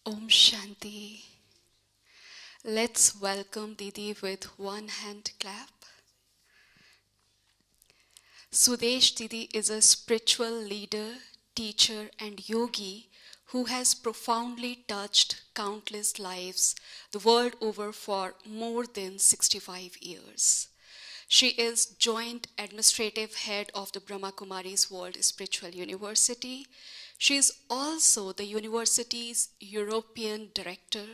Om Shanti. Let's welcome Didi with one hand clap. Sudesh Didi is a spiritual leader, teacher, and yogi who has profoundly touched countless lives the world over for more than 65 years. She is joint administrative head of the Brahma Kumaris World Spiritual University. She is also the university's European director,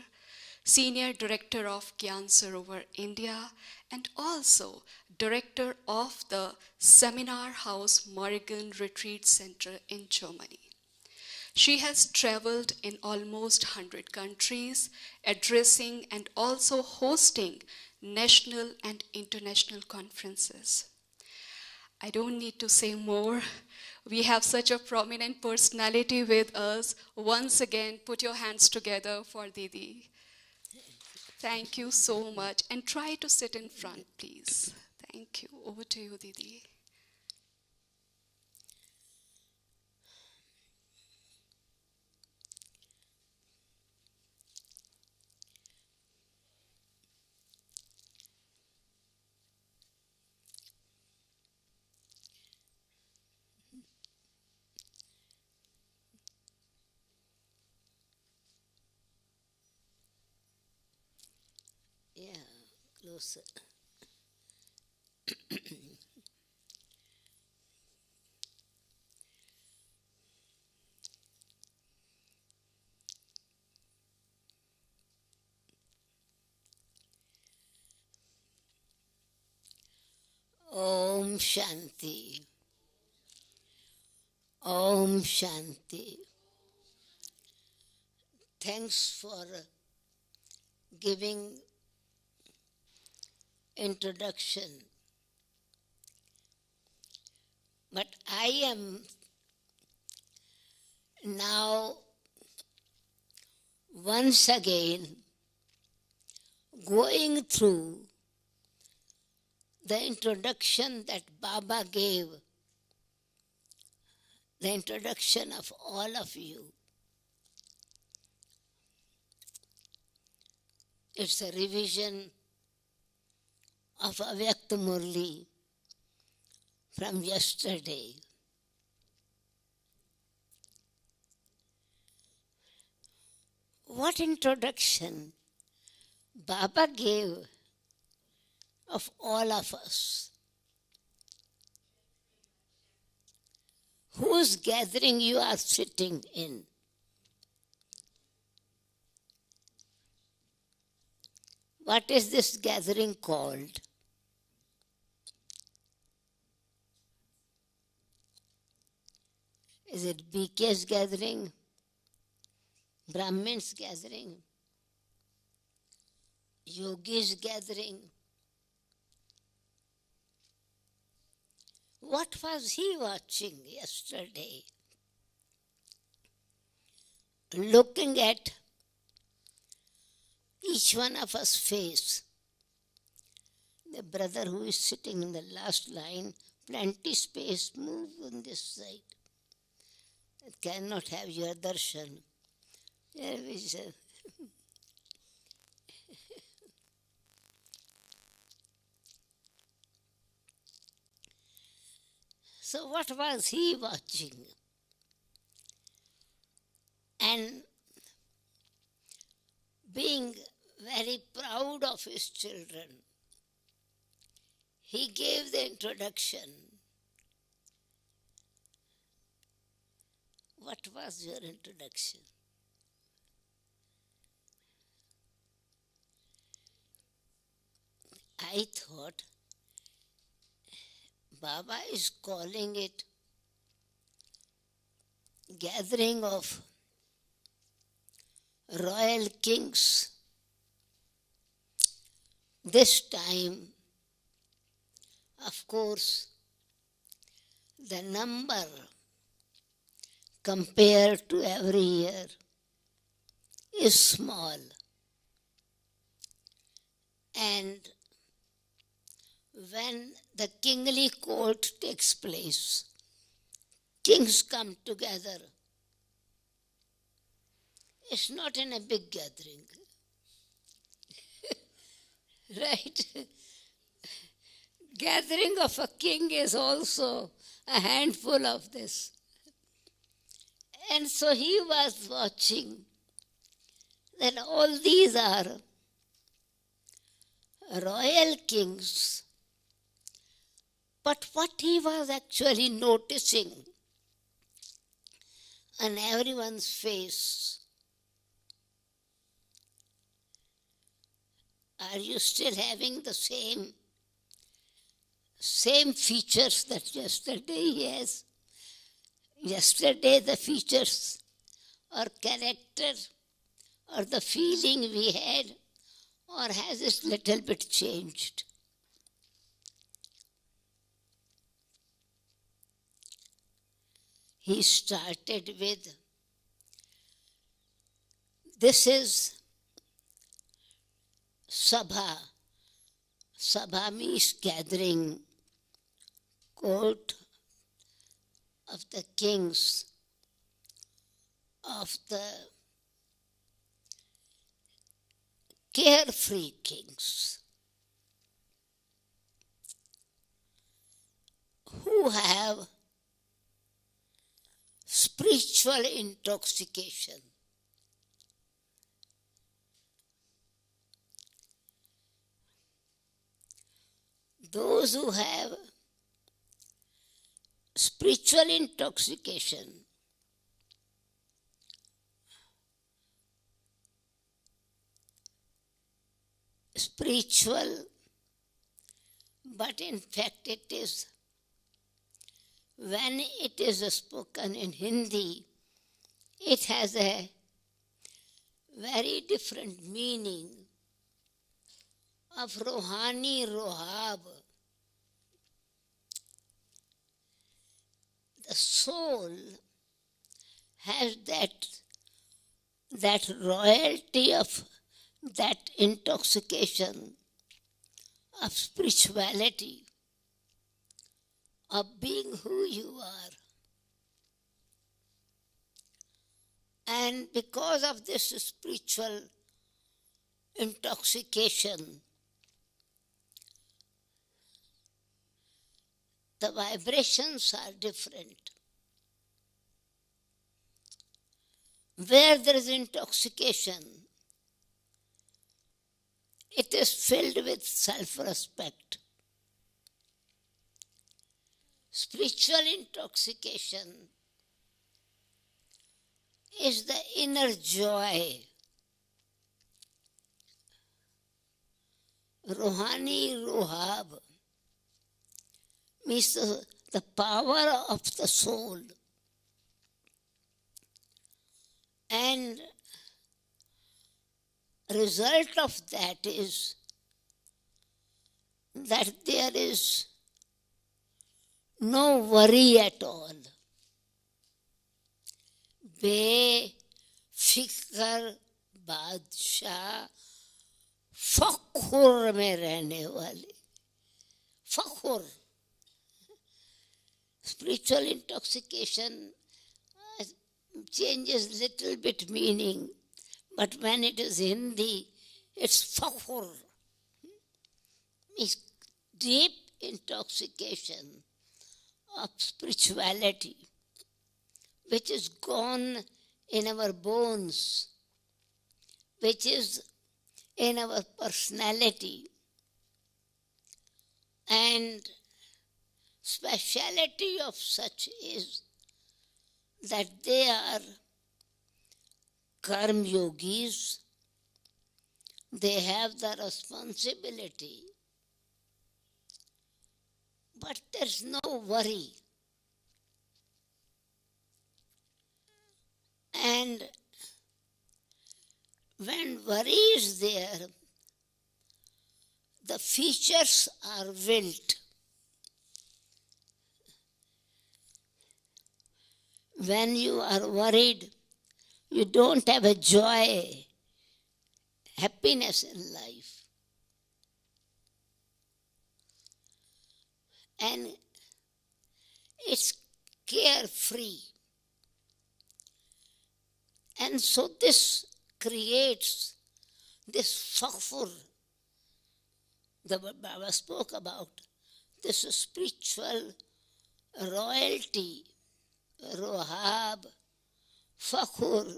Senior Director of Gyan Sarovar, India, and also Director of the Seminar House Morrigan Retreat Center in Germany. She has traveled in almost 100 countries, addressing and also hosting national and international conferences. I don't need to say more. We have such a prominent personality with us. Once again, put your hands together for Didi. Thank you so much. And try to sit in front, please. Thank you. Over to you, Didi. Yeah, closer. Om Shanti. Om Shanti. Thanks for giving introduction. But I am now once again going through the introduction that Baba gave, the introduction of all of you. It's a revision of Avyakt Murli from yesterday. What introduction Baba gave of all of us. Whose gathering you are sitting in? What is this gathering called? Is it BK's gathering? Brahmin's gathering? Yogi's gathering? What was he watching yesterday? Looking at each one of us face. The brother who is sitting in the last line, plenty space, move on this side. It cannot have your darshan. Your vision. So what was he watching? And being very proud of his children, he gave the introduction. What was your introduction? I thought Baba is calling it gathering of royal kings. This time, of course, the number compared to every year is small. And when the kingly court takes place, kings come together It's not in a big gathering. Right? Gathering of a king is also a handful of this. And so he was watching that all these are royal kings. But what he was actually noticing on everyone's face, are you still having the same features that yesterday he has? Yesterday the features or character or the feeling we had, or has it little bit changed? He started with, this is Sabha. Sabha means gathering, court of the kings, of the carefree kings who have spiritual intoxication. Those who have spiritual intoxication spiritual, but in fact it is, when it is spoken in Hindi, it has a very different meaning of Rohani Rohab. The soul has that royalty of that intoxication of spirituality, of being who you are. And because of this spiritual intoxication, the vibrations are different. Where there is intoxication, it is filled with self-respect. Spiritual intoxication is the inner joy. Rohani Rohab means the power of the soul. And result of that is that there is no worry at all. बेफिक्र बादशाह फखुर में रहने वाले. फखुर. Spiritual intoxication changes little bit meaning, but when it is Hindi, it's fakhur. Means deep intoxication of spirituality, which is gone in our bones, which is in our personality. And speciality of such is that they are karma yogis. They have the responsibility, but there's no worry. And when worry is there, the features are wilt. When you are worried, you don't have a joy, happiness in life. And it's carefree. And so this creates this fakhur. The Baba spoke about this spiritual royalty, rohab, fakhur,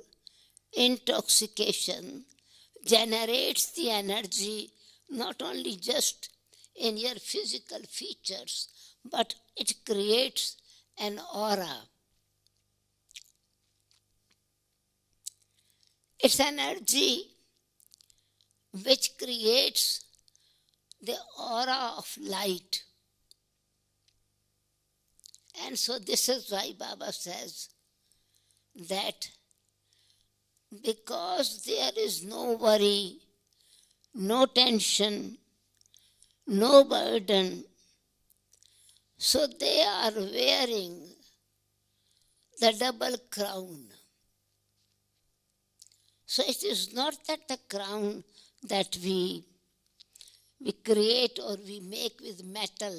intoxication, generates the energy not only just in your physical features, but it creates an aura. It's energy which creates the aura of light. And so this is why Baba says that because there is no worry, no tension, no burden, so they are wearing the double crown. So it is not that the crown that we create or we make with metal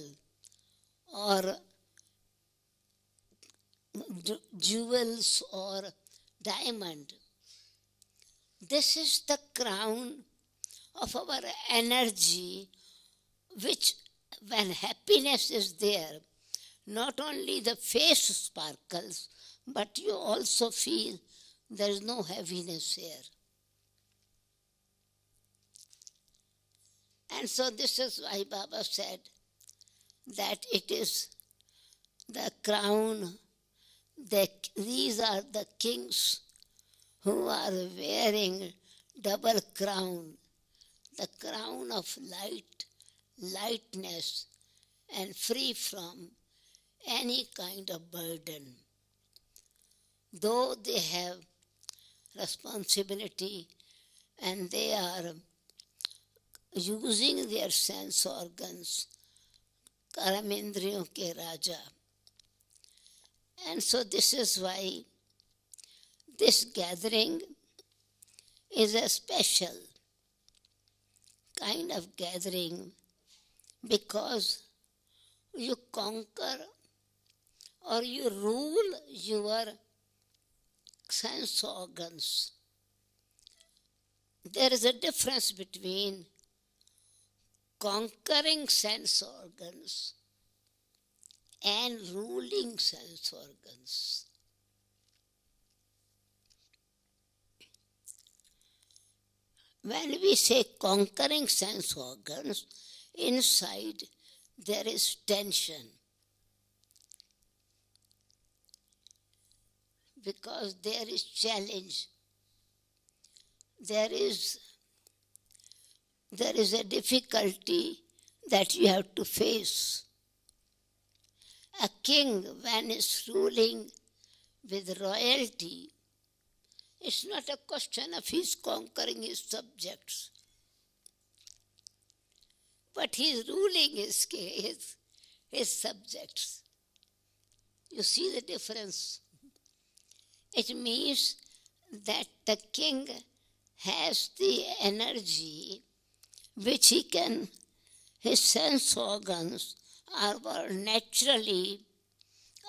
or jewels or diamond. This is the crown of our energy, which when happiness is there, not only the face sparkles, but you also feel there is no heaviness here. And so this is why Baba said that it is the crown, these are the kings who are wearing double crown, the crown of light, lightness, and free from any kind of burden. Though they have responsibility and they are using their sense organs, Karamendriyon ke Raja. And so this is why this gathering is a special kind of gathering, because you conquer or you rule your sense organs. There is a difference between conquering sense organs and ruling sense organs. When we say conquering sense organs, inside there is tension, because there is challenge, there is a difficulty that you have to face. A king, when is ruling with royalty, it's not a question of his conquering his subjects, but he's ruling his subjects. You see the difference? It means that the king has the energy which he can, his sense organs are naturally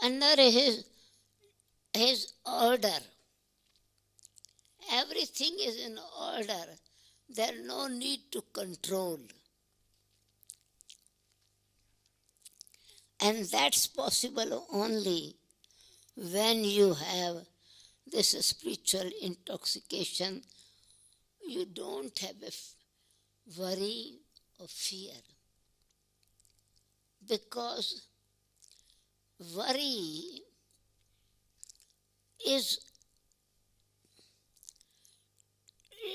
under his order. Everything is in order. There is no need to control. And that's possible only when you have this spiritual intoxication. You don't have a worry or fear. Because worry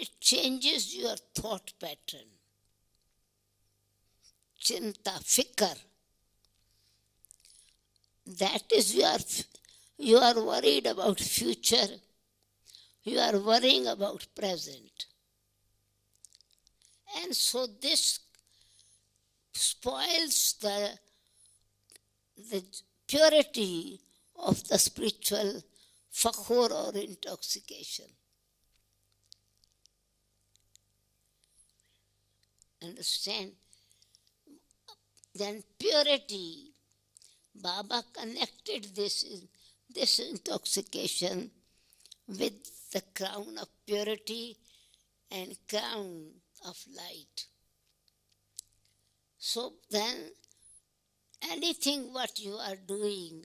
it changes your thought pattern. Chinta, fikr. That is, you are worried about future. You are worrying about present. And so this spoils the purity of the spiritual fakhur or intoxication. Understand? Then purity, Baba connected this intoxication with the crown of purity and crown of light. So then, anything what you are doing,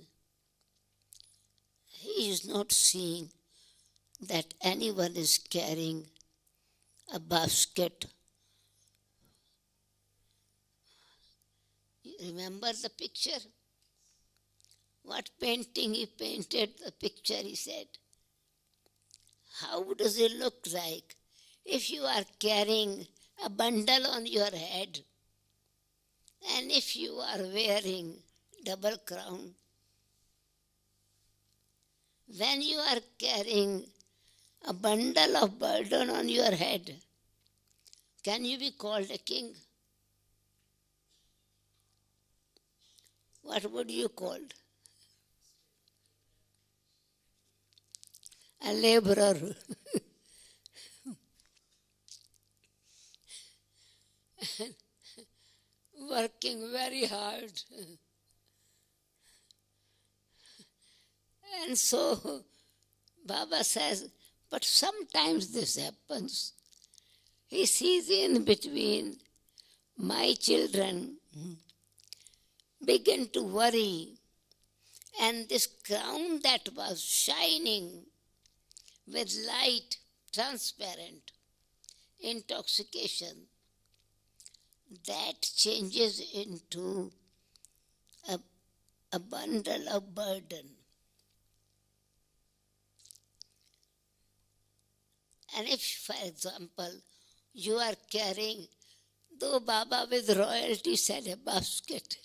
he is not seeing that anyone is carrying a basket. You remember the picture? What painting he painted, the picture he said. How does it look like if you are carrying a bundle on your head and if you are wearing double crown? When you are carrying a bundle of burden on your head, can you be called a king? What would you call? A laborer. Working very hard. And so Baba says, but sometimes this happens. He sees in between my children begin to worry, and this crown that was shining with light, transparent, intoxication, that changes into a bundle of burden. And if, for example, you are carrying, though Baba with royalty said a basket,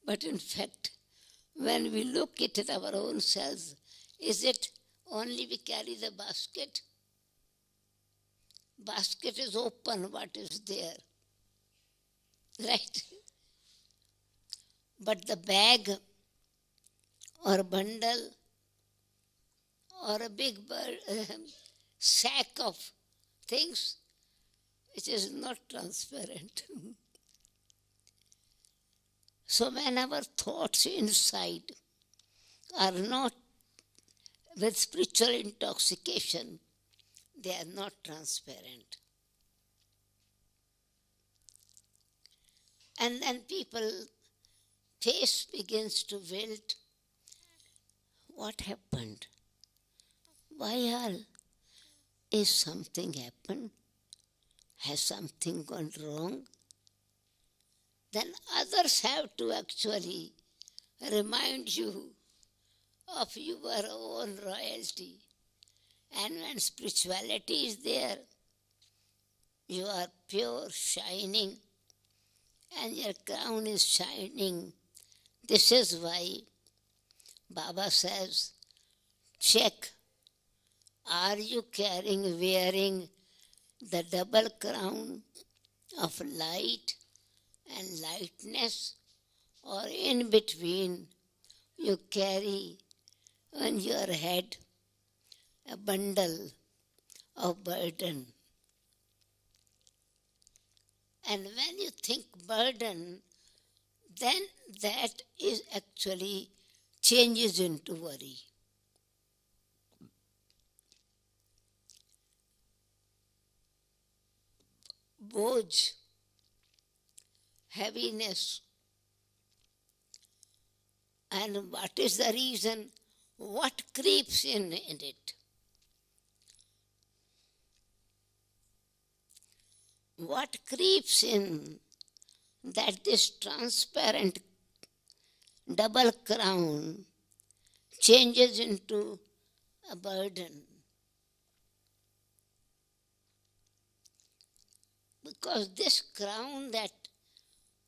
but in fact, when we look at our own selves, is it only we carry the basket? Basket is open, what is there? Right? But the bag or bundle or a big sack of things, it is not transparent. So when our thoughts inside are not with spiritual intoxication, they are not transparent. And then people's face begins to wilt. What happened? Why all? Is something happened? Has something gone wrong? Then others have to actually remind you of your own royalty. And when spirituality is there, you are pure, shining, and your crown is shining. This is why Baba says, check. Are you wearing the double crown of light and lightness, or in between you carry on your head a bundle of burden? And when you think burden, then that is actually changes into worry. Boj, heaviness. And what is the reason? What creeps in it? What creeps in that this transparent double crown changes into a burden? Because this crown that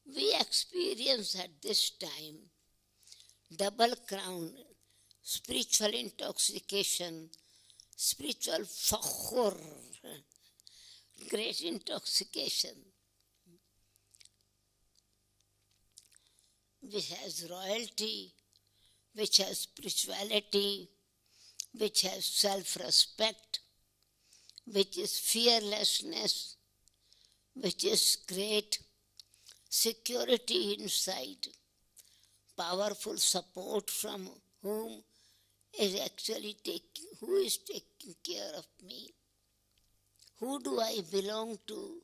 we experience at this time, double crown, spiritual intoxication, spiritual fakhur, great intoxication, which has royalty, which has spirituality, which has self-respect, which is fearlessness, which is great security inside, powerful support from whom? is actually who is taking care of me? Who do I belong to?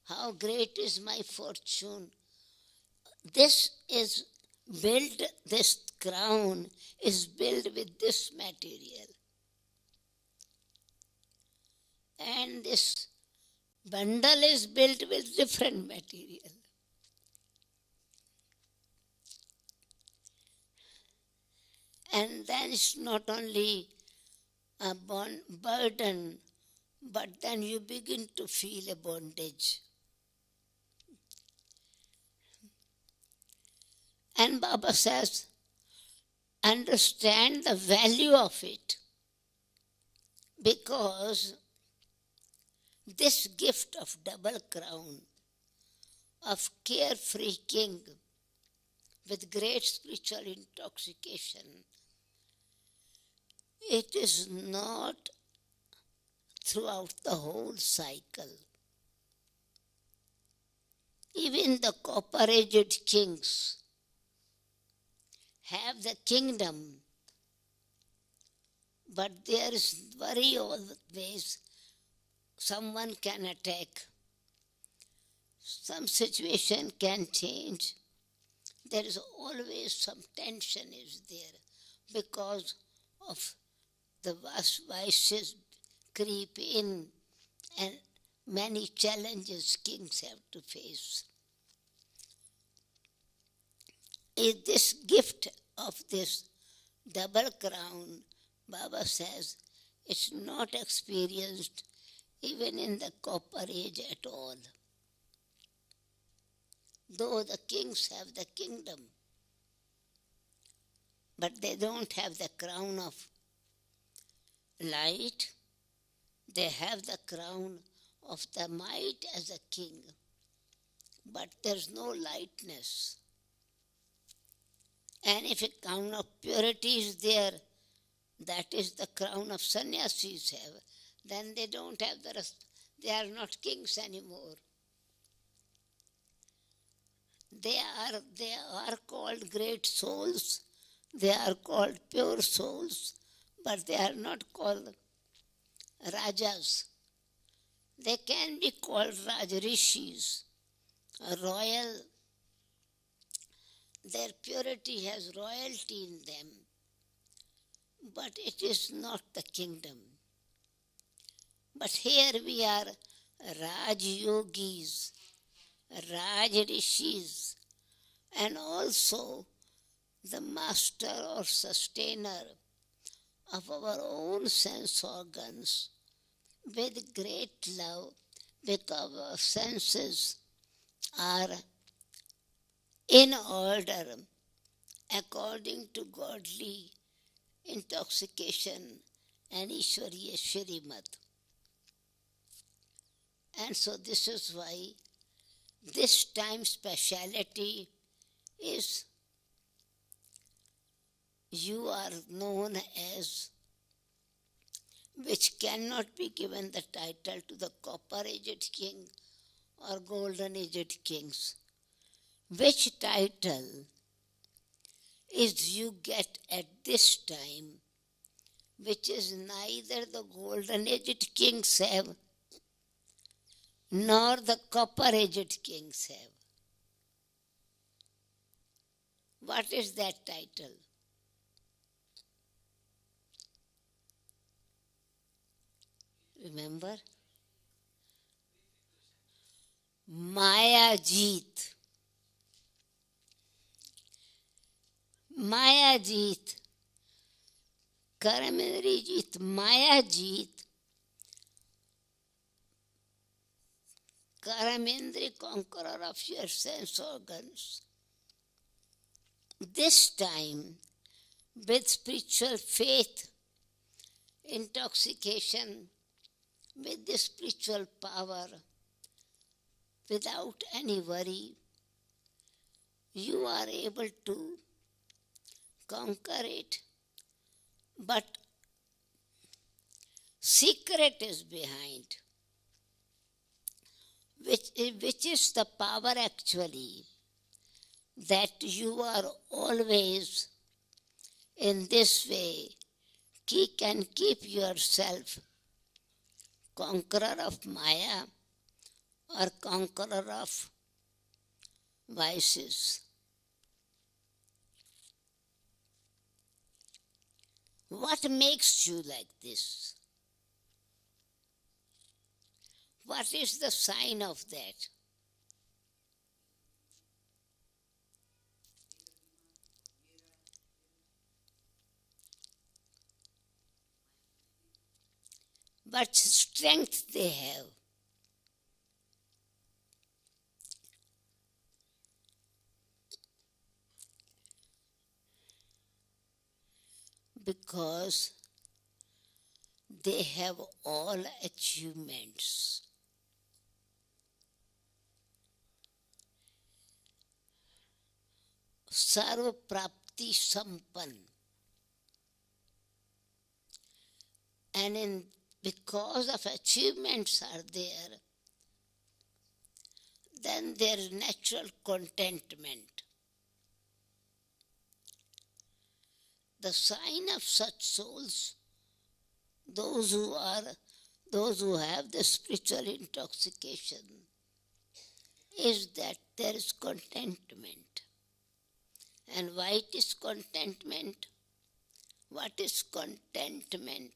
How great is my fortune? This is built, this crown is built with this material. And this bundle is built with different material. And then it's not only a burden, but then you begin to feel a bondage. And Baba says, understand the value of it, because this gift of double crown, of carefree king with great spiritual intoxication, it is not throughout the whole cycle. Even the copper-edged kings have the kingdom, but there is worry always. Someone can attack. Some situation can change. There is always some tension is there because of the vices creep in and many challenges kings have to face. Is this gift of this double crown, Baba says, it's not experienced even in the copper age at all. Though the kings have the kingdom, but they don't have the crown of light. They have the crown of the might as a king, but there's no lightness. And if a crown of purity is there, that is the crown of sannyasis have, then they don't have the rest. They are not kings anymore. They are called great souls. They are called pure souls, but they are not called rajas. They can be called Rajarishis, royal. Their purity has royalty in them, but it is not the kingdom. But here we are Raj Yogis, Raj Rishis, and also the master or sustainer of our own sense organs with great love, because our senses are in order according to godly intoxication and Ishwariya Shrimat. And so this is why this time speciality is you are known as, which cannot be given the title to the copper-edged king or golden-edged kings. Which title is you get at this time, which is neither the golden-edged kings have nor the copper-edged kings have. What is that title? Remember? Maya Jeet. Maya Jeet. Karamendri Jeet. Maya Jeet. Karamendri, conqueror of your sense organs. This time, with spiritual faith, intoxication, with the spiritual power, without any worry, you are able to conquer it. But secret is behind, which is the power actually, that you are always In this way, you can keep yourself conqueror of Maya or conqueror of vices. What makes you like this? What is the sign of that? What strength they have. Because they have all achievements. Sarva Prapti Sampan. And because of achievements are there, then there is natural contentment. The sign of such souls, those who have the spiritual intoxication, is that there is contentment. And why it is contentment? What is contentment?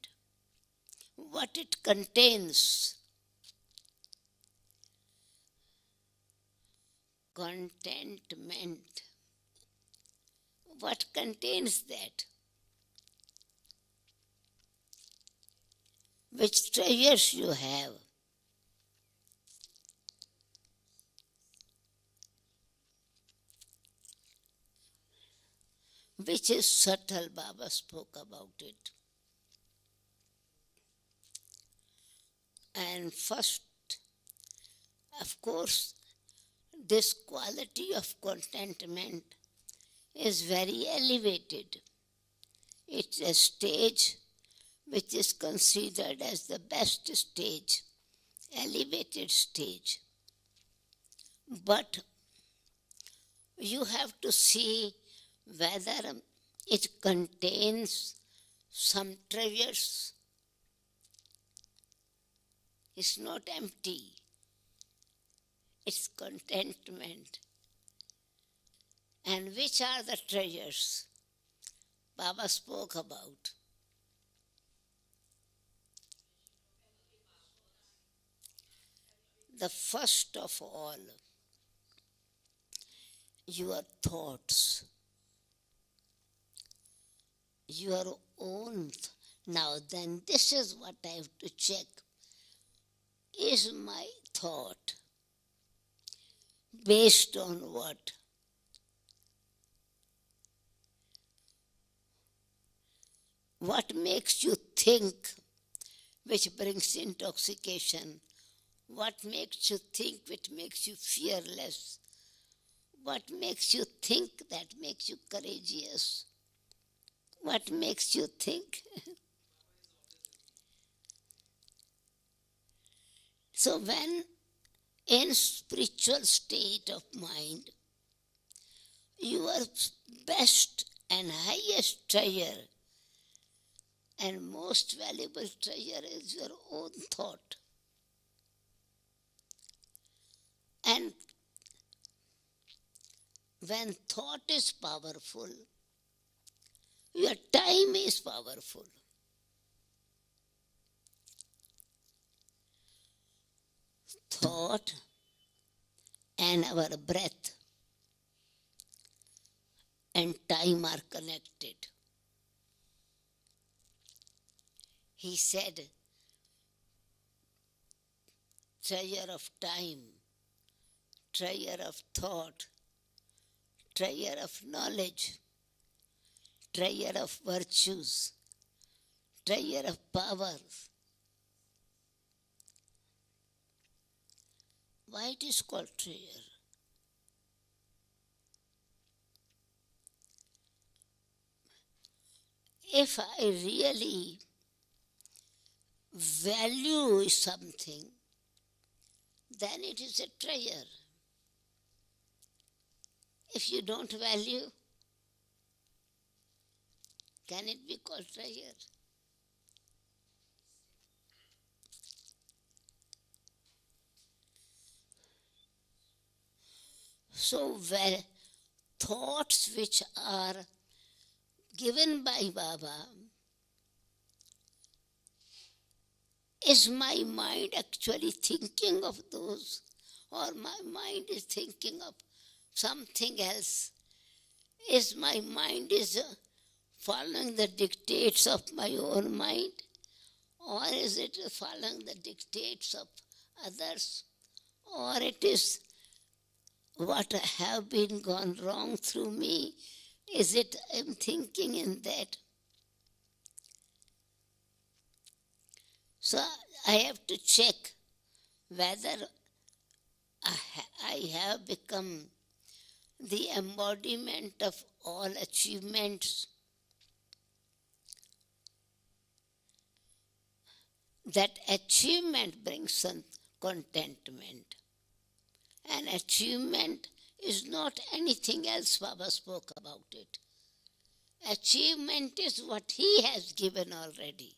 What it contains? Contentment. What contains that? Which treasures you have? Which is subtle, Baba spoke about it. And first, of course, this quality of contentment is very elevated. It's a stage which is considered as the best stage, elevated stage. But you have to see whether it contains some treasures. It's not empty. It's contentment. And which are the treasures Baba spoke about? The first of all, your thoughts, your own. Now then, this is what I have to check. Is my thought based on what? What makes you think, which brings intoxication? What makes you think, which makes you fearless? What makes you think that makes you courageous? What makes you think? So when in spiritual state of mind, your best and highest treasure and most valuable treasure is your own thought. And when thought is powerful, your time is powerful. Thought and our breath and time are connected. He said, treasure of time, treasure of thought, treasure of knowledge, treasure of virtues, treasure of power. Why it is called treasure? If I really value something, then it is a treasure. If you don't value, Can it be called treasure? So, where thoughts which are given by Baba, is my mind actually thinking of those, or my mind is thinking of something else? Is my mind following the dictates of my own mind, or is it following the dictates of others, or it is what have been gone wrong through me? Is it I'm thinking in that? So I have to check whether I have become the embodiment of all achievements. That achievement brings some contentment. And achievement is not anything else. Baba spoke about it. Achievement is what he has given already.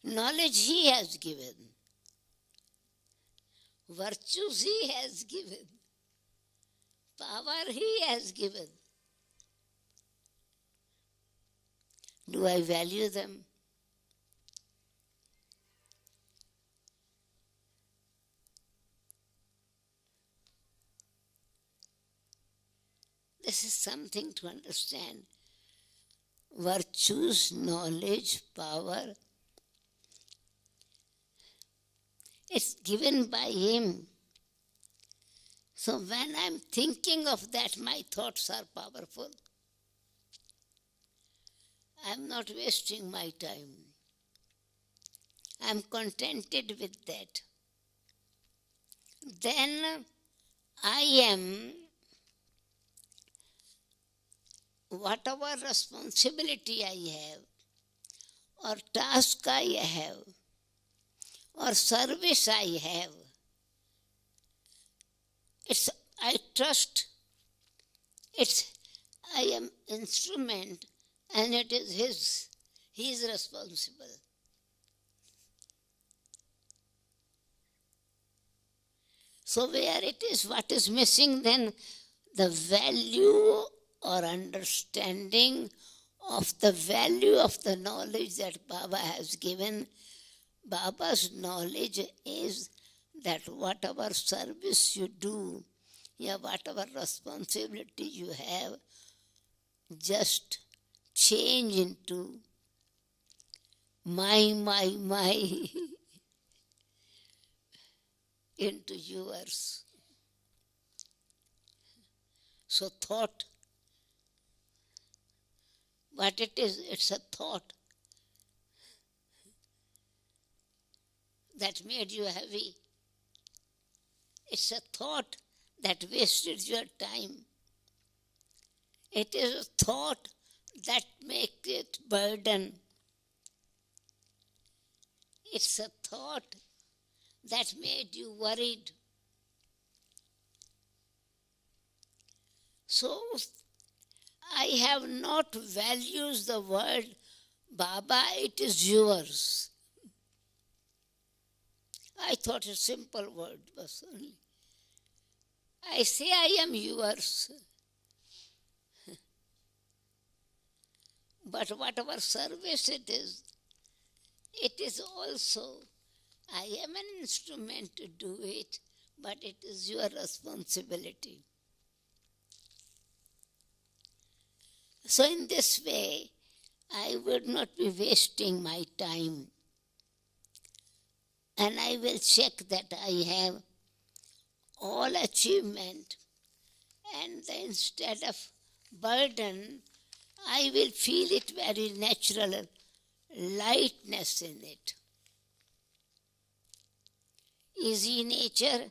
Knowledge he has given. Virtues he has given. Power he has given. Do I value them? This is something to understand. Virtues, knowledge, power, it's given by him. So when I'm thinking of that, my thoughts are powerful. I'm not wasting my time. I'm contented with that. Then I am, whatever responsibility I have, or task I have, or service I have, I trust I am instrument, and it is his. He is responsible. So where it is, what is missing, then the value or understanding of the value of the knowledge that Baba has given. Baba's knowledge is that whatever service you do, whatever responsibility you have, just change into my, into yours. So thought, what it is, it's a thought that made you heavy. It's a thought that wasted your time. It is a thought that makes it burden. It's a thought that made you worried. So I have not valued the word Baba, it is yours. I thought a simple word was only. I say I am yours. But whatever service it is also, I am an instrument to do it, but it is your responsibility. So in this way, I would not be wasting my time. And I will check that I have all achievement, and instead of burden, I will feel it very natural, lightness in it. Easy nature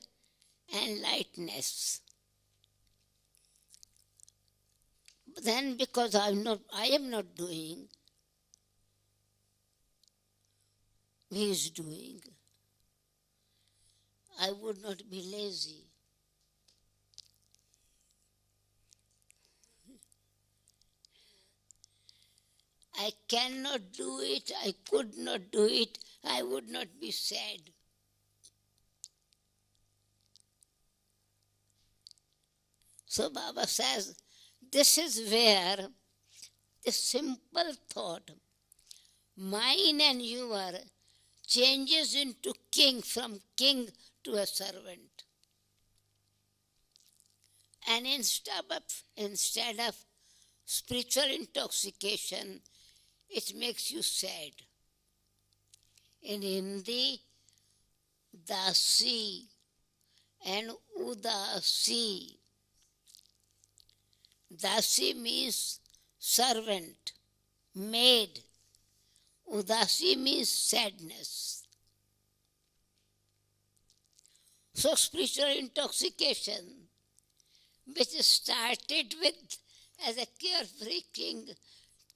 and lightness. Then because I am not doing, he is doing. I would not be lazy. I cannot do it, I could not do it, I would not be sad. So Baba says, this is where the simple thought, mine and your, changes into king, from king to a servant. And instead of spiritual intoxication, it makes you sad. In Hindi, dasi and udasi. Dasi means servant, maid. Udasi means sadness. So spiritual intoxication, which started with as a carefree king,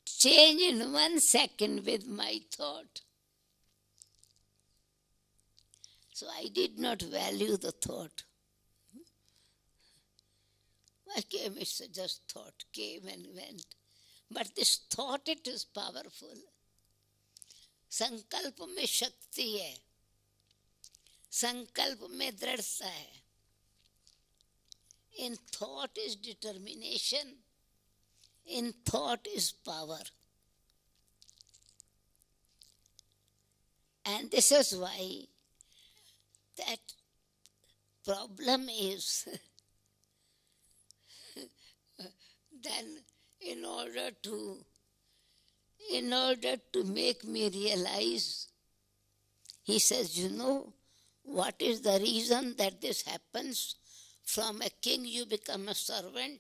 changed in 1 second with my thought. So I did not value the thought. I came, it's just thought, came and went. But this thought, it is powerful. संकल्प में शक्ति है, संकल्प में दृढ़ता है. In thought is determination, in thought is power. And this is why that problem is then in order to make me realize, he says, you know, what is the reason that this happens? From a king you become a servant,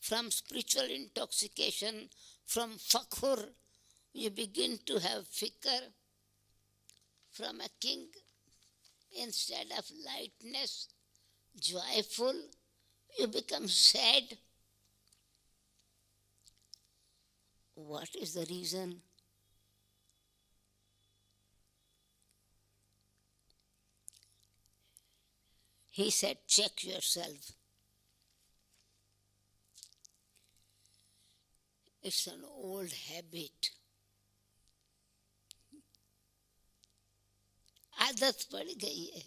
from spiritual intoxication, from fakhur you begin to have fikr, from a king instead of lightness, joyful, you become sad. What is the reason? He said, check yourself. It's an old habit. आदत पड़ गई है.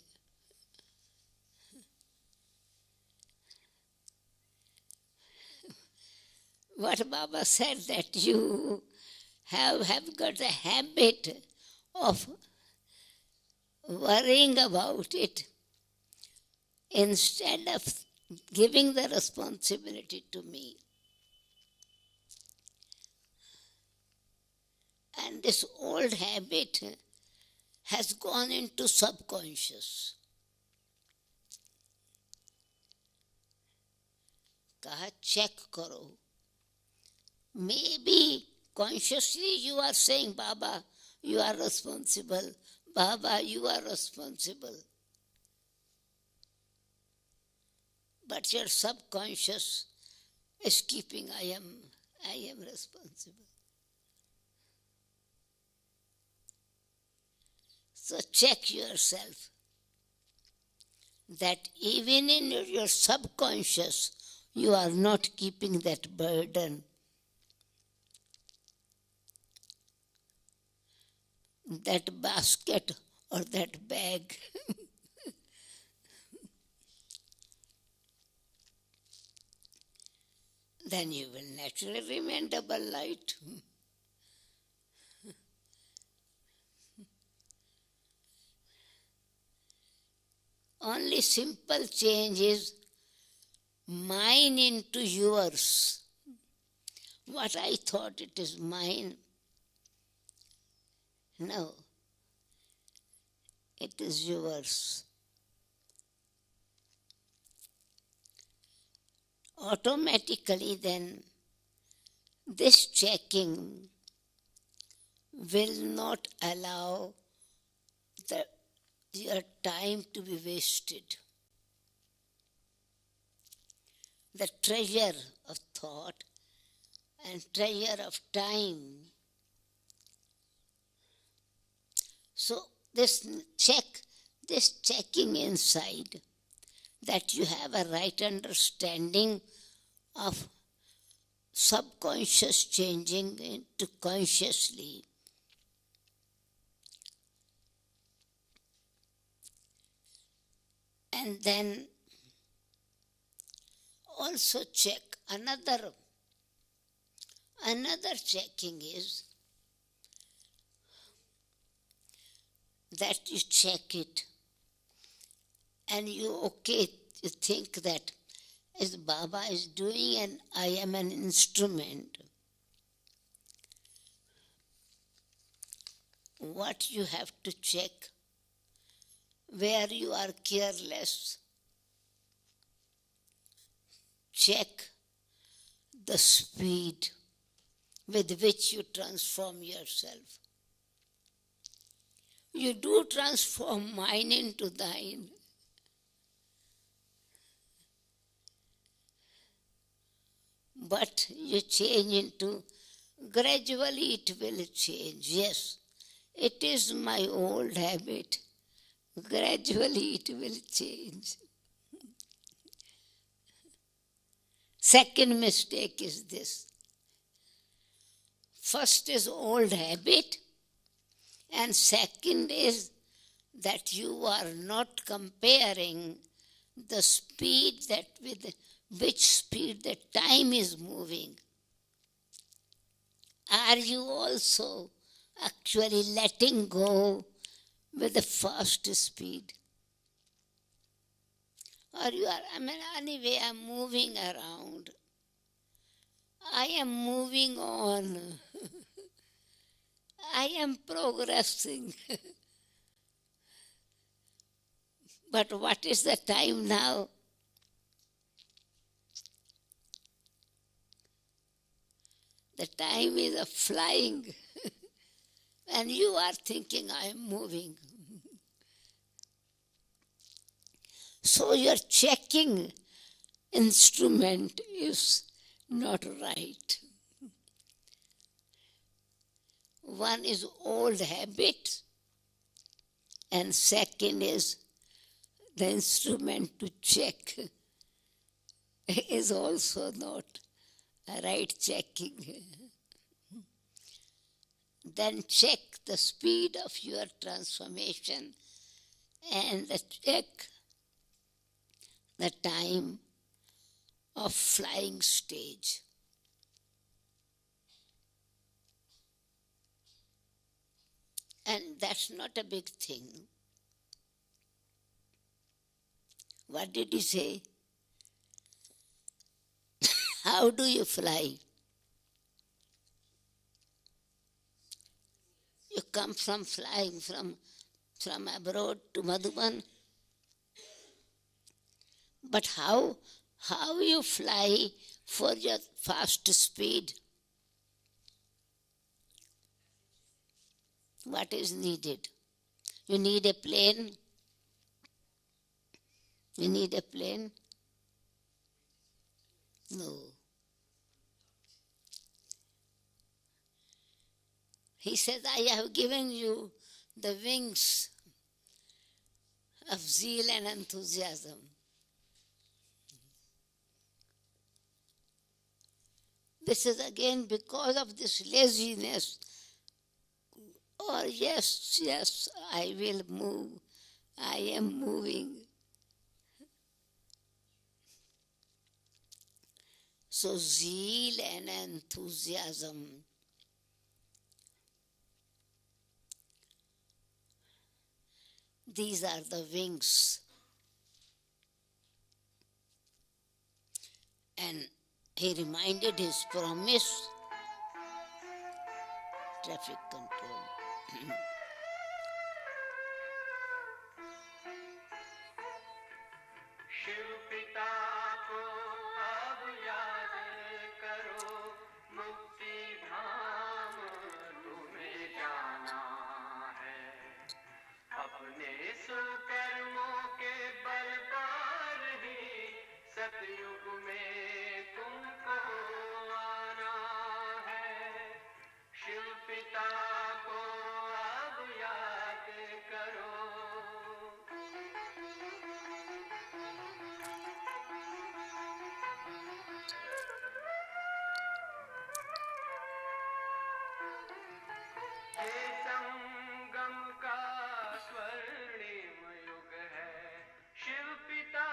What Baba said, that you have got a habit of worrying about it instead of giving the responsibility to me. And this old habit has gone into subconscious. कहा check करो. Maybe consciously you are saying, Baba, you are responsible. Baba, you are responsible. But your subconscious is keeping, I am responsible. So check yourself that even in your subconscious, you are not keeping that burden. That basket or that bag. Then you will naturally remain double light. Only simple change is mine into yours. What I thought it is mine, no, it is yours. Automatically then, this checking will not allow your time to be wasted. The treasure of thought and treasure of time. So this checking inside, that you have a right understanding of subconscious changing into consciously. And then also check another checking is that you check it and you think that as Baba is doing and I am an instrument. What you have to check, where you are careless, check the speed with which you transform yourself. You do transform mine into thine. But you change into, gradually it will change. Yes, it is my old habit. Gradually it will change. Second mistake is this. First is old habit, and second is that you are not comparing the speed that with which speed the time is moving. Are you also actually letting go with the fast speed? Or you are, anyway, I'm moving around. I am moving on. I am progressing. But what is the time now? The time is a flying. And you are thinking, I am moving. So your checking instrument is not right. One is old habit, and second is the instrument to check is also not a right checking. Then check the speed of your transformation and check the time of flying stage. And that's not a big thing. What did he say? How do you fly? You come from flying from abroad to Madhuban. But how you fly for your fast speed? What is needed? You need a plane? You need a plane? No. He says, I have given you the wings of zeal and enthusiasm. This is again because of this laziness. Or yes, I will move. I am moving. So zeal and enthusiasm. These are the wings. And he reminded his promise, traffic control. ये संगम का स्वर्णिम युग है, शिव पिता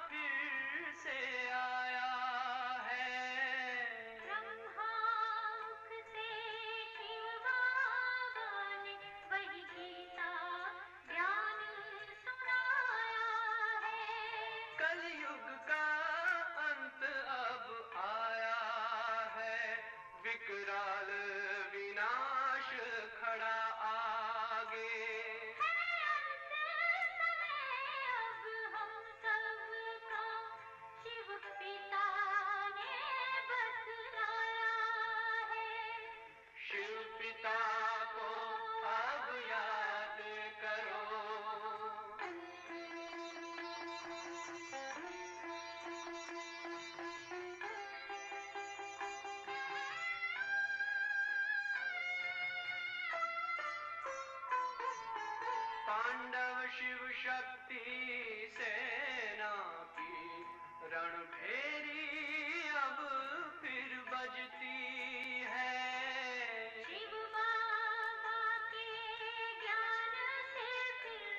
फिर से आया है। ब्रह्मामुख से शिव बाबा ने वही गीता ज्ञान सुनाया है। कलयुग का अंत अब आया है, विकराल विनाश खड़ा आगे। अंत समय अब हम सबका शिव पिता ने बतलाया है। शिव पिता को अब याद करो। पांडव शिव शक्ति सेना की रणभेरी अब फिर बजती है। शिव बाबा के ज्ञान से फिर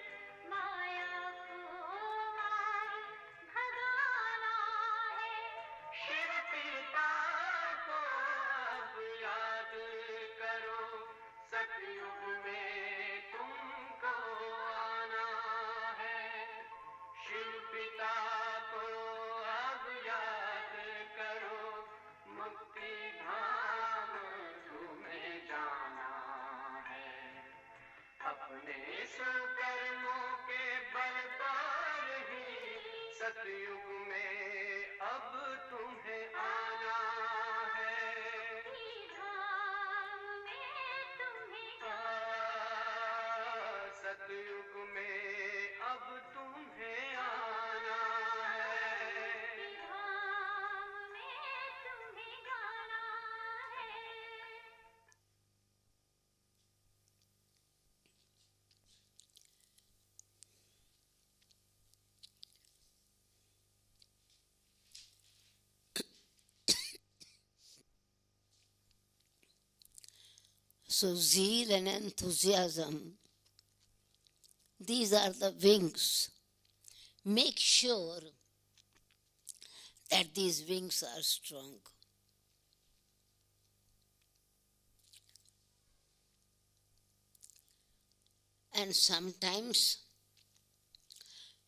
माया को मार भगाना है। शिव पिता को अब याद करो, सतयुग में तुमको आना है। शिव पिता को अब याद करो, मुक्ति धाम तुम्हें जाना है। अपने सुकर्मों के बल पर ही सतयुग में अब तुम्हें आना है। धाम में तुम्हें सतयुग में अब तुम्हें आना है। धाम में तुम्हें जाना है। So zeal and enthusiasm, these are the wings. Make sure that these wings are strong. And sometimes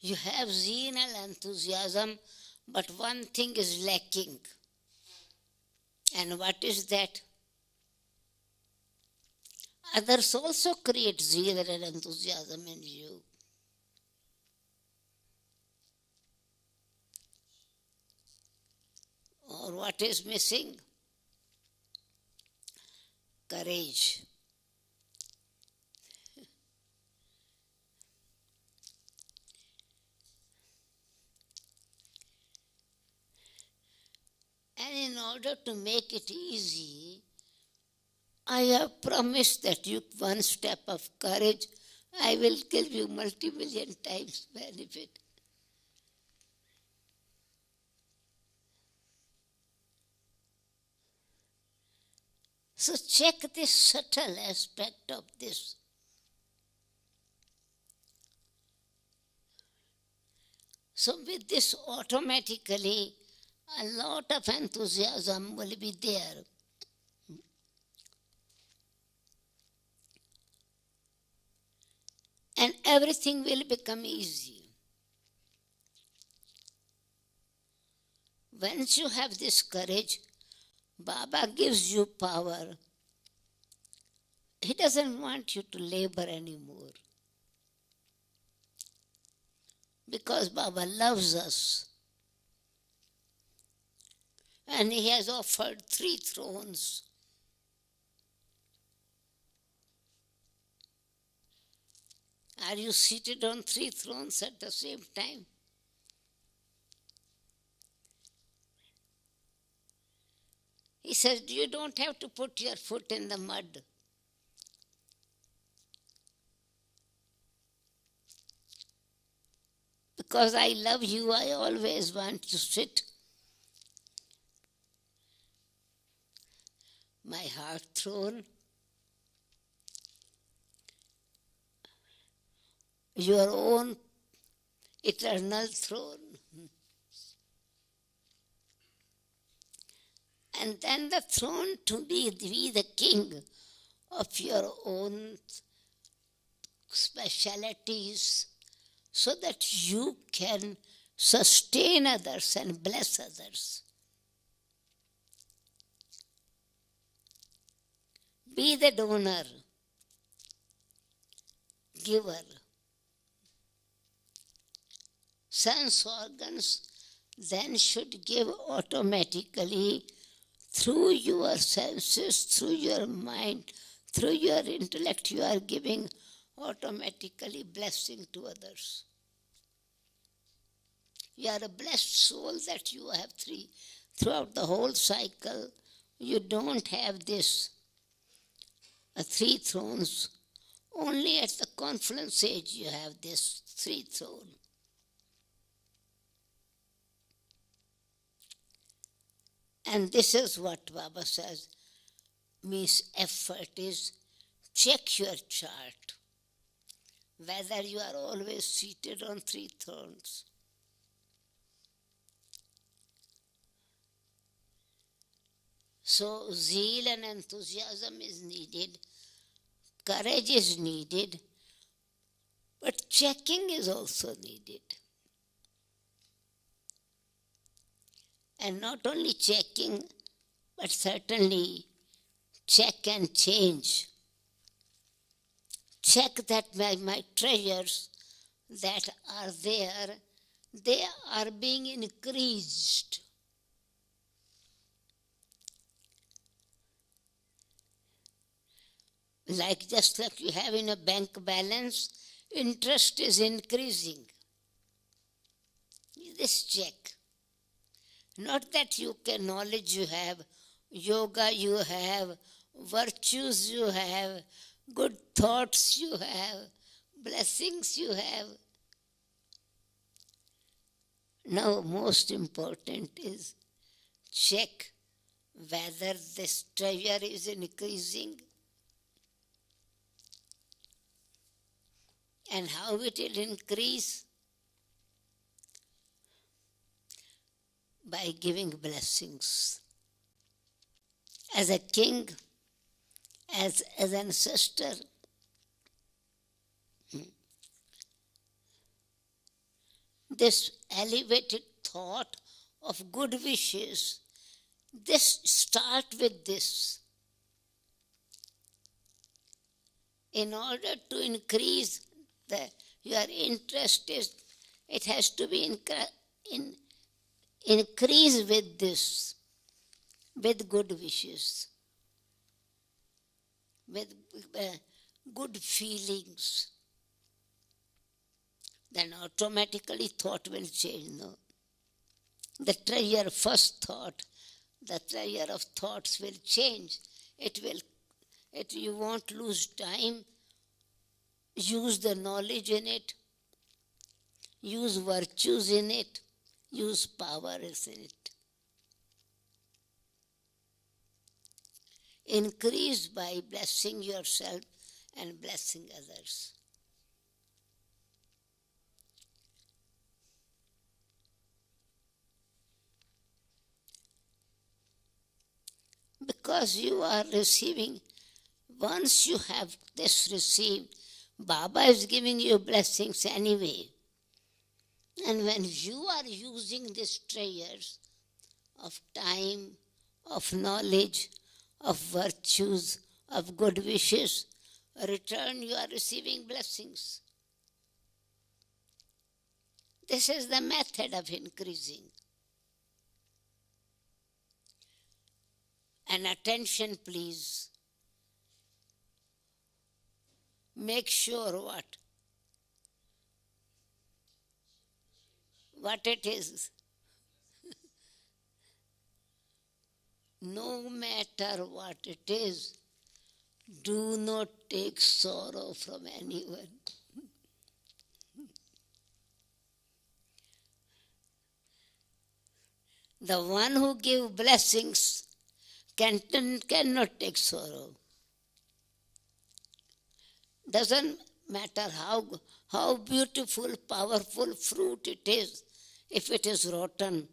you have zeal and enthusiasm, but one thing is lacking. And what is that? Others also create zeal and enthusiasm in you. Or what is missing? Courage. And in order to make it easy, I have promised that you one step of courage, I will give you multi-million times benefit. So check this subtle aspect of this. So with this automatically a lot of enthusiasm will be there. And everything will become easy. Once you have this courage, Baba gives you power. He doesn't want you to labor anymore. Because Baba loves us. And he has offered 3 thrones. Are you seated on 3 thrones at the same time? He says, you don't have to put your foot in the mud. Because I love you, I always want to sit my heart throne. your own eternal throne. And then the throne to be the king of your own specialities, so that you can sustain others and bless others. Be the donor, giver. Sense organs then should give automatically through your senses, through your mind, through your intellect. You are giving automatically blessing to others. You are a blessed soul that you have three. Throughout the whole cycle, you don't have this three thrones. Only at the confluence age you have this three throne. And this is what Baba says means effort is check your chart, whether you are always seated on three thrones. So zeal and enthusiasm is needed, courage is needed, but checking is also needed. And not only checking, but certainly check and change. Check that my treasures that are there, they are being increased. Just like you have in a bank balance, interest is increasing. This check. Not that you can knowledge you have, yoga you have, virtues you have, good thoughts you have, blessings you have. Now most important is check whether this treasure is increasing and how it will increase. By giving blessings. As a king, as an ancestor, this elevated thought of good wishes, this start with this. In order to increase your interest, it has to be increase with this, with good wishes, with good feelings. Then automatically thought will change. No? The treasure first thought, the treasure of thoughts will change. You won't lose time. Use the knowledge in it. Use virtues in it. Use power is in it. Increase by blessing yourself and blessing others. Because you are receiving, once you have this received, Baba is giving you blessings anyway. And when you are using these treasures of time, of knowledge, of virtues, of good wishes, return you are receiving blessings. This is the method of increasing. And attention please. Make sure what it is. No matter what it is, do not take sorrow from anyone. The one who gives blessings cannot take sorrow. Doesn't matter how beautiful, powerful fruit it is, if it is rotten.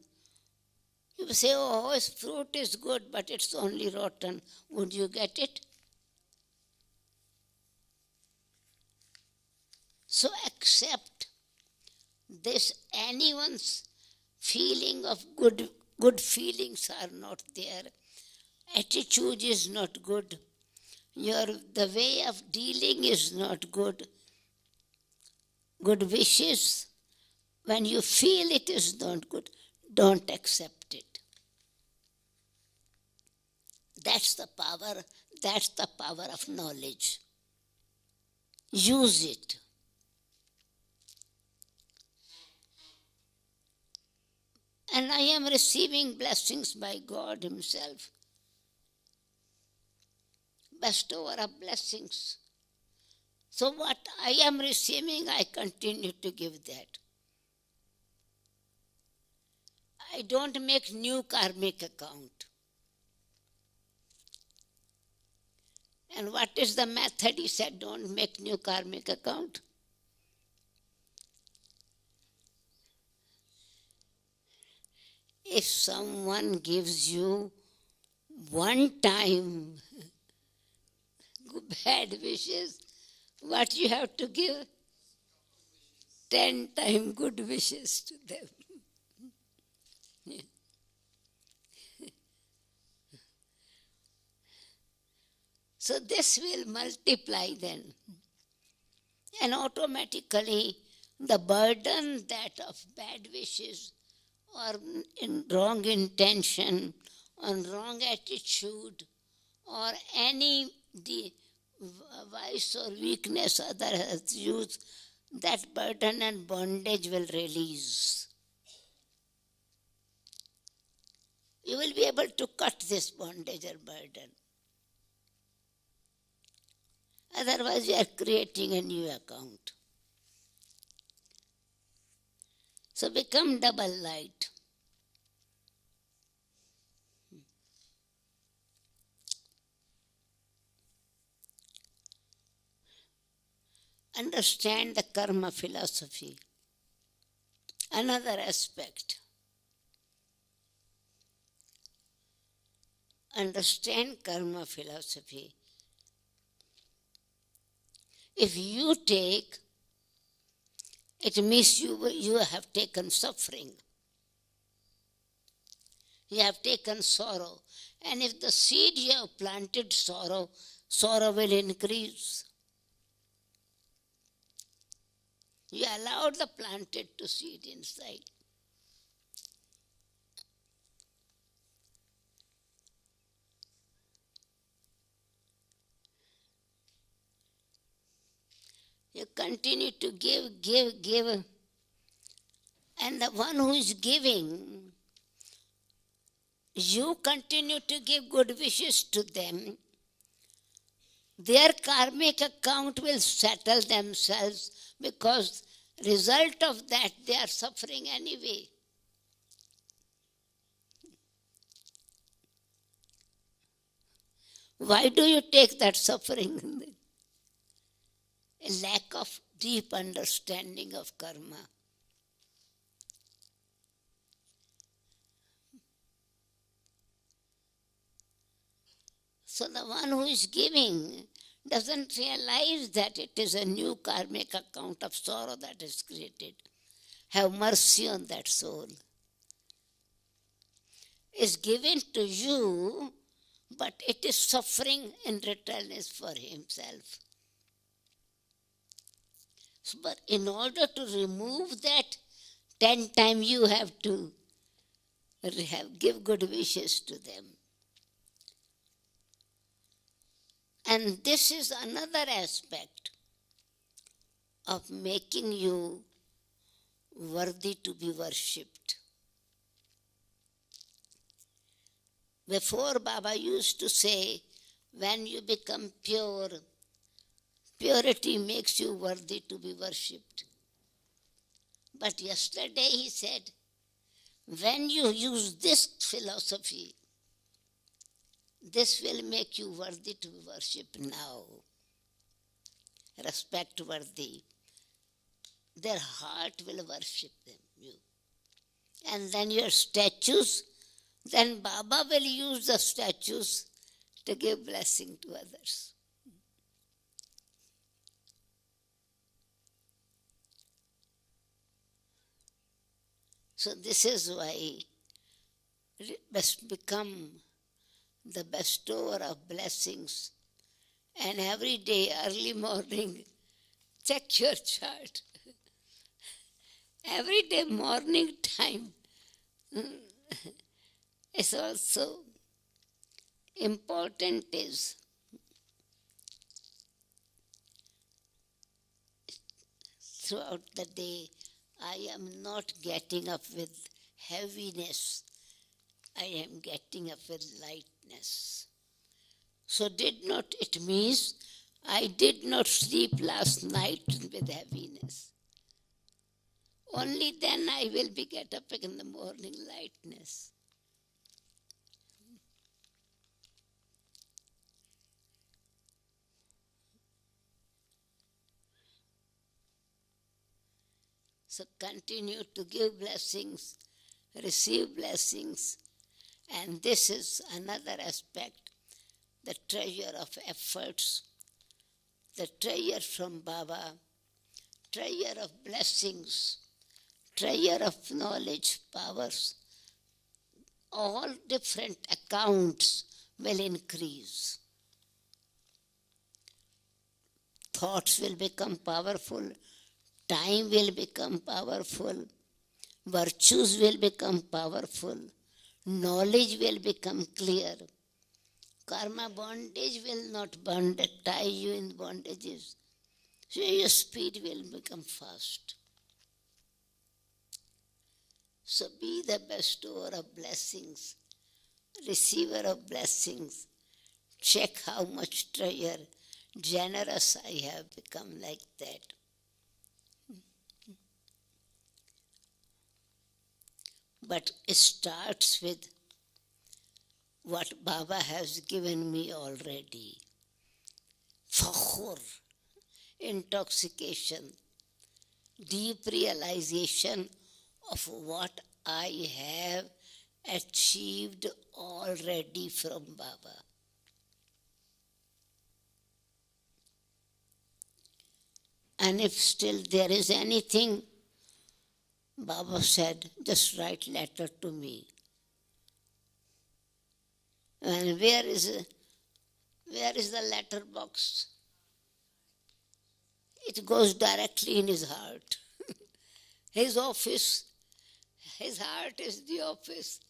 You say, oh, his fruit is good, but it's only rotten. Would you get it? So accept this. Anyone's feeling of good feelings are not there. Attitude is not good. The way of dealing is not good. Good wishes, when you feel it is not good, don't accept it. That's the power of knowledge. Use it. And I am receiving blessings by God Himself. Bestower of blessings. So what I am receiving, I continue to give that. I don't make new karmic account. And what is the method? He said, don't make new karmic account. If someone gives you one time bad wishes, what you have to give? 10 times good wishes to them. So this will multiply then. And automatically the burden that of bad wishes or in wrong intention, or wrong attitude, or any vice or weakness other has used, that burden and bondage will release. You will be able to cut this bondage or burden. Otherwise, you are creating a new account. So become double light. Understand the karma philosophy. Another aspect. Understand karma philosophy. If you take, it means you have taken suffering. You have taken sorrow. And if the seed you have planted sorrow, sorrow will increase. You allowed the planted to seed inside. You continue to give. And the one who is giving, you continue to give good wishes to them. Their karmic account will settle themselves, because result of that they are suffering anyway. Why do you take that suffering? A lack of deep understanding of karma. So the one who is giving doesn't realize that it is a new karmic account of sorrow that is created. Have mercy on that soul. Is given to you, but it is suffering in return is for himself. But in order to remove that, 10 times you have to give good wishes to them. And this is another aspect of making you worthy to be worshipped. Before, Baba used to say, when you become pure, purity makes you worthy to be worshipped. But yesterday he said, when you use this philosophy, this will make you worthy to be worshipped now. respect worthy, their heart will worship you. And then your statues, then Baba will use the statues to give blessing to others. So this is why it must become the bestower of blessings. And every day, early morning, check your chart. Every day morning time is also important. Is throughout the day, I am not getting up with heaviness. I am getting up with lightness. So it means I did not sleep last night with heaviness. Only then I will be get up in the morning lightness. So continue to give blessings, receive blessings, and this is another aspect, the treasure of efforts, the treasure from Baba, treasure of blessings, treasure of knowledge, powers. All different accounts will increase. Thoughts will become powerful, time will become powerful, virtues will become powerful, knowledge will become clear. Karma bondage will not tie you in bondages. So your speed will become fast. So be the bestower of blessings, receiver of blessings. Check how much treasure, generous I have become like that. But it starts with what Baba has given me already. Fakhur, intoxication, deep realization of what I have achieved already from Baba. And if still there is anything, Baba said, just write letter to me. And where is the letter box? It goes directly in his heart. His office, his heart is the office,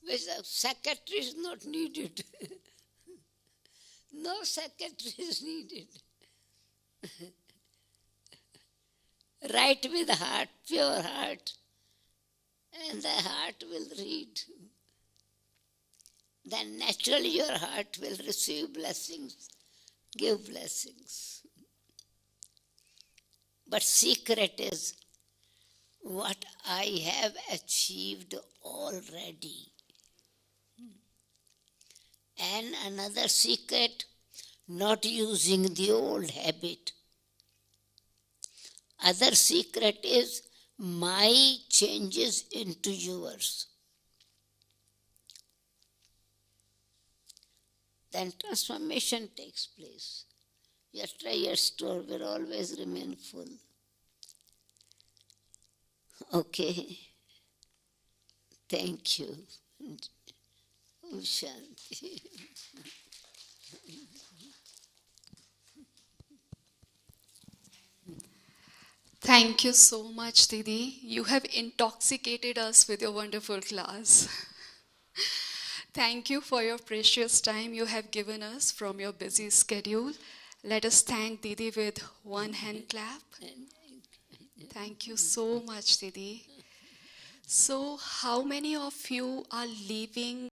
which the secretary is not needed. No secretary is needed. Write with the heart, pure heart, and the heart will read. Then naturally your heart will receive blessings, give blessings. But secret is what I have achieved already. And another secret, not using the old habit. Other secret is my changes into yours. Then transformation takes place. Your treasure store will always remain full. Okay. Thank you. Om Shanti. Thank you so much, Didi. You have intoxicated us with your wonderful class. Thank you for your precious time you have given us from your busy schedule. Let us thank Didi with one hand clap. Thank you so much, Didi. So, how many of you are leaving